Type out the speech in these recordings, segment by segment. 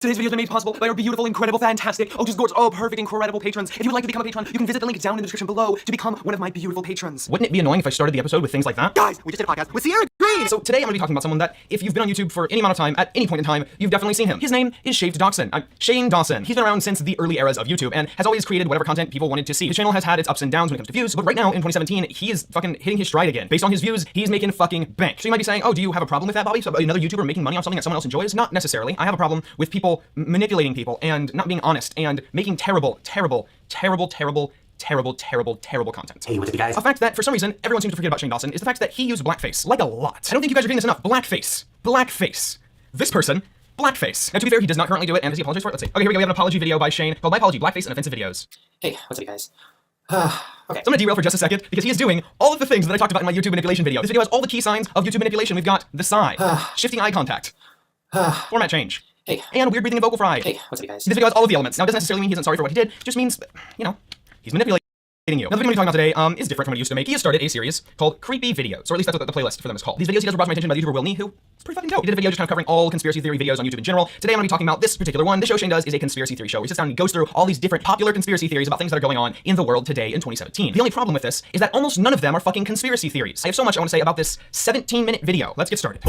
Today's video has been made possible by our beautiful, incredible, fantastic, just gorgeous, perfect, incredible patrons. If you would like to become a patron, you can visit the link down in the description below to become one of my beautiful patrons. Wouldn't it be annoying if I started the episode with things like that? Guys, we just did a podcast with Sierra Green! So today I'm going to be talking about someone that, if you've been on YouTube for any amount of time, at any point in time, you've definitely seen him. His name is Shane Dawson. Shane Dawson. He's been around since the early eras of YouTube and has always created whatever content people wanted to see. His channel has had its ups and downs when it comes to views, but right now in 2017, he is fucking hitting his stride again. Based on his views, he's making fucking bank. So you might be saying, oh, do you have a problem with that, Bobby? So another YouTuber making money off something that someone else enjoys? Not necessarily. I have a problem with people manipulating people and not being honest and making terrible content. Hey, what's up, you guys? A fact that, for some reason, everyone seems to forget about Shane Dawson is the fact that he used blackface, like a lot. I don't think you guys are getting this enough. Blackface. This person, blackface. Now, to be fair, he does not currently do it, and does he apologize for it? Let's see. Okay, here we go. We have an apology video by Shane called My Apology, Blackface and Offensive Videos. Hey, what's up, you guys? Okay. So I'm gonna derail for just a second because he is doing all of the things that I talked about in my YouTube manipulation video. This video has all the key signs of YouTube manipulation. We've got the sigh, shifting eye contact, format change, and weird breathing and vocal fry. Hey, what's up, you guys? This video has all of the elements. Now, it doesn't necessarily mean he isn't sorry for what he did. It just means, you know, he's manipulating you. Now, the video we're talking about today is different from what he used to make. He has started a series called Creepy Videos, or at least that's what the playlist for them is called. These videos he does were brought to my attention by the YouTuber Will Nee, who is pretty fucking dope. He did a video just kind of covering all conspiracy theory videos on YouTube in general. Today, I'm going to be talking about this particular one. The show Shane does is a conspiracy theory show. Where he sits down and he goes through all these different popular conspiracy theories about things that are going on in the world today in 2017. The only problem with this is that almost none of them are fucking conspiracy theories. I have so much I want to say about this 17-minute video. Let's get started.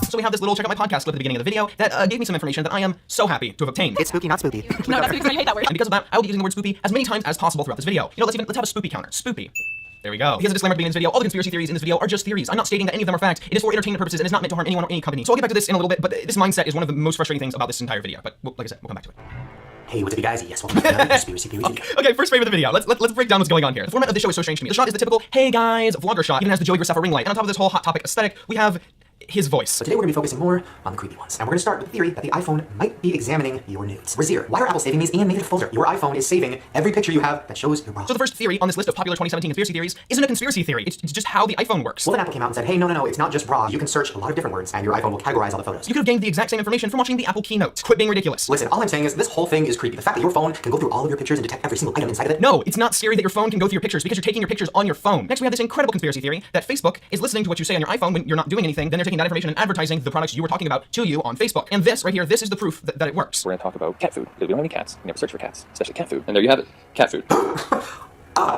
So we have this little check out my podcast clip at the beginning of the video that gave me some information that I am so happy to have obtained. It's spooky, not spoopy. No, that's because you hate that word. And because of that, I will be using the word spoopy as many times as possible throughout this video. You know, let's have a spoopy counter. Spoopy. There we go. He has a disclaimer at the beginning of this video. All the conspiracy theories in this video are just theories. I'm not stating that any of them are fact. It is for entertainment purposes and is not meant to harm anyone or any company. So I'll get back to this in a little bit, but this mindset is one of the most frustrating things about this entire video. But like I said, we'll come back to it. Hey, what's up, you guys? Yes, welcome to another conspiracy theory video. Okay, first frame of the video. Let's break down what's going on here. The format of the show is so strange to me. The shot is the typical, hey guys, vlogger shot. Even has the Joey Graceffa ring light. And on top of this whole hot topic aesthetic, we have his voice. So today we're going to be focusing more on the creepy ones. And we're going to start with the theory that the iPhone might be examining your nudes. Razir, why are Apple saving these and making a folder? Your iPhone is saving every picture you have that shows your bra. So the first theory on this list of popular 2017 conspiracy theories isn't a conspiracy theory. It's just how the iPhone works. Well, then Apple came out and said, hey, no, it's not just bra. You can search a lot of different words and your iPhone will categorize all the photos. You could have gained the exact same information from watching the Apple keynote. Quit being ridiculous. Listen, all I'm saying is this whole thing is creepy. The fact that your phone can go through all of your pictures and detect every single item inside of it. No, it's not scary that your phone can go through your pictures because you're taking your pictures on your phone. Next, we have this incredible conspiracy theory that Facebook is listening to what you say on your iPhone when you're not doing anything. Then they're taking that information and advertising the products you were talking about to you on Facebook. And this right here, this is the proof that it works. We're going to talk about cat food, because we don't have any cats. We never search for cats, especially cat food. And there you have it, cat food.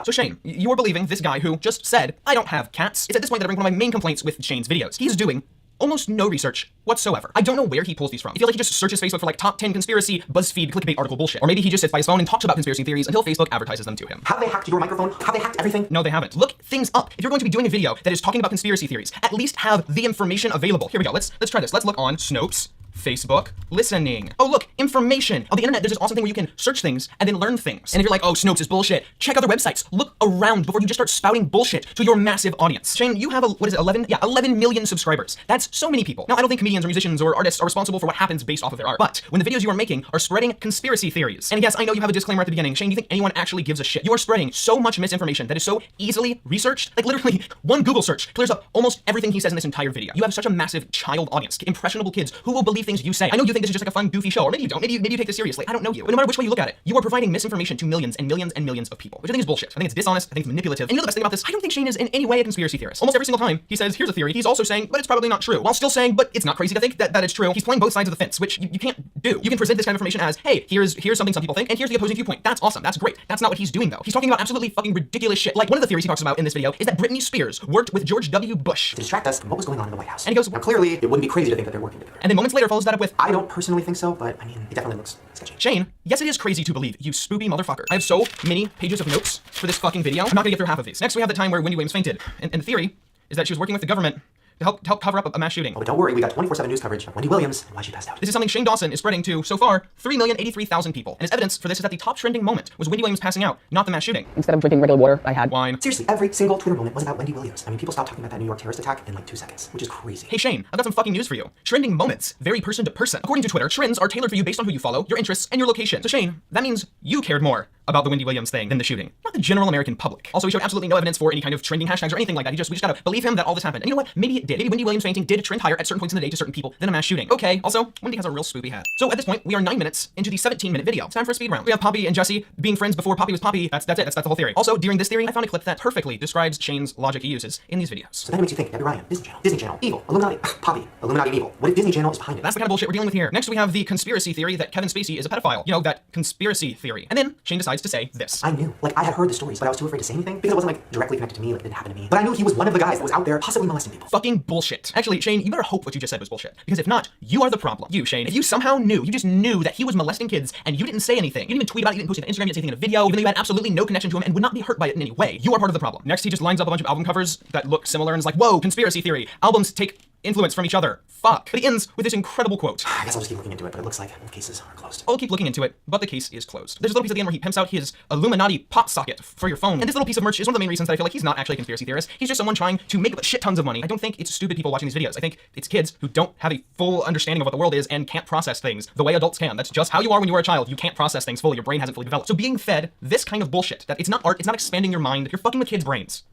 So Shane, you are believing this guy who just said, I don't have cats. It's at this point that I bring one of my main complaints with Shane's videos. He's doing almost no research whatsoever. I don't know where he pulls these from. I feel like he just searches Facebook for like top 10 conspiracy, BuzzFeed, clickbait article bullshit. Or maybe he just sits by his phone and talks about conspiracy theories until Facebook advertises them to him. Have they hacked your microphone? Have they hacked everything? No, they haven't. Look things up. If you're going to be doing a video that is talking about conspiracy theories, at least have the information available. Here we go. Let's try this. Let's look on Snopes. Facebook, listening. Oh, look, information. On the internet, there's this awesome thing where you can search things and then learn things. And if you're like, oh, Snopes is bullshit, check other websites. Look around before you just start spouting bullshit to your massive audience. Shane, you have 11 million subscribers. That's so many people. Now, I don't think comedians or musicians or artists are responsible for what happens based off of their art. But when the videos you are making are spreading conspiracy theories, and yes, I know you have a disclaimer at the beginning. Shane, do you think anyone actually gives a shit? You are spreading so much misinformation that is so easily researched. Like literally, one Google search clears up almost everything he says in this entire video. You have such a massive child audience, impressionable kids who will believe things you say. I know you think this is just like a fun, goofy show, or maybe you don't. Maybe you take this seriously. I don't know you. But no matter which way you look at it, you are providing misinformation to millions and millions and millions of people, which I think is bullshit. I think it's dishonest. I think it's manipulative. And you know the best thing about this? I don't think Shane is in any way a conspiracy theorist. Almost every single time he says, here's a theory, he's also saying, but it's probably not true, while still saying, but it's not crazy to think that it's true. He's playing both sides of the fence, which you can't do. You can present this kind of information as, hey, here's something some people think, and here's the opposing viewpoint. That's awesome. That's great. That's not what he's doing, though. He's talking about absolutely fucking ridiculous shit. Like, one of the theories he talks about in this video is that Britney Spears worked with George W. Bush to distract us from what was going on in the White House. And he goes, now clearly, it wouldn't be crazy to think that they're working together. And then moments later follows that up with, I don't personally think so, but I mean, it definitely looks sketchy. Shane, yes, it is crazy to believe, you spoopy motherfucker. I have so many pages of notes for this fucking video. I'm not gonna get through half of these. Next, we have the time where Wendy Williams fainted. And the theory is that she was working with the government to help cover up a mass shooting. Oh, but don't worry, we got 24/7 news coverage of Wendy Williams and why she passed out. This is something Shane Dawson is spreading to, so far, 3,083,000 people. And his evidence for this is that the top trending moment was Wendy Williams passing out, not the mass shooting. Instead of drinking regular water, I had wine. Seriously, every single Twitter moment was about Wendy Williams. I mean, people stopped talking about that New York terrorist attack in like 2 seconds, which is crazy. Hey Shane, I've got some fucking news for you. Trending moments vary person to person. According to Twitter, trends are tailored for you based on who you follow, your interests, and your location. So Shane, that means you cared more about the Wendy Williams thing than the shooting. Not the general American public. Also, he showed absolutely no evidence for any kind of trending hashtags or anything like that. We just gotta believe him that all this happened. And you know what? Maybe it did. Maybe Wendy Williams fainting did trend higher at certain points in the day to certain people than a mass shooting. Okay, also, Wendy has a real spoopy hat. So at this point, we are 9 minutes into the 17-minute video. It's time for a speed round. We have Poppy and Jesse being friends before Poppy was Poppy. That's it. That's the whole theory. Also, during this theory, I found a clip that perfectly describes Shane's logic he uses in these videos. So that makes you think Debbie Ryan, Disney Channel, evil, Illuminati, Poppy, Illuminati and evil. What if Disney Channel is behind it? That's the kind of bullshit we're dealing with here. Next, we have the conspiracy theory that Kevin Spacey is a pedophile. You know, that conspiracy theory. And then Shane decides to say this. I knew. Like, I had heard the stories, but I was too afraid to say anything because it wasn't, like, directly connected to me, like, it didn't happen to me. But I knew he was one of the guys that was out there possibly molesting people. Fucking bullshit. Actually, Shane, you better hope what you just said was bullshit. Because if not, you are the problem. You, Shane. If you somehow knew, you just knew that he was molesting kids and you didn't say anything, you didn't even tweet about it, you didn't post it on Instagram, you didn't say anything in a video, even though you had absolutely no connection to him and would not be hurt by it in any way, you are part of the problem. Next, he just lines up a bunch of album covers that look similar and is like, whoa, conspiracy theory. Albums take influence from each other. Fuck. But he ends with this incredible quote. I guess I'll just keep looking into it, but it looks like the cases are closed. I'll keep looking into it, but the case is closed. There's a little piece at the end where he pimps out his Illuminati pop socket for your phone. And this little piece of merch is one of the main reasons that I feel like he's not actually a conspiracy theorist. He's just someone trying to make shit tons of money. I don't think it's stupid people watching these videos. I think it's kids who don't have a full understanding of what the world is and can't process things the way adults can. That's just how you are when you were a child. You can't process things fully. Your brain hasn't fully developed. So being fed this kind of bullshit, that it's not art, it's not expanding your mind, you're fucking with kids' brains.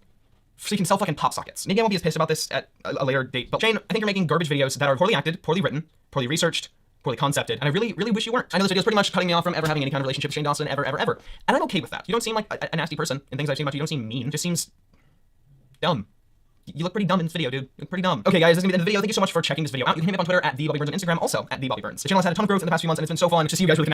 So you can sell fucking pop sockets. Maybe I won't be as pissed about this at a later date, but Shane, I think you're making garbage videos that are poorly acted, poorly written, poorly researched, poorly concepted, and I really, really wish you weren't. I know this video is pretty much cutting me off from ever having any kind of relationship with Shane Dawson, ever. And I'm okay with that. You don't seem like a nasty person, and things I've seen about you don't seem mean. It just seems dumb. You look pretty dumb in this video, dude. You look pretty dumb. Okay, guys, this is gonna be the end of the video. Thank you so much for checking this video out. You can hit me up on Twitter at @TheBobbyBurns on Instagram, also @TheBobbyBurns. The channel has had a ton of growth in the past few months, and it's been so fun to see you guys really connect.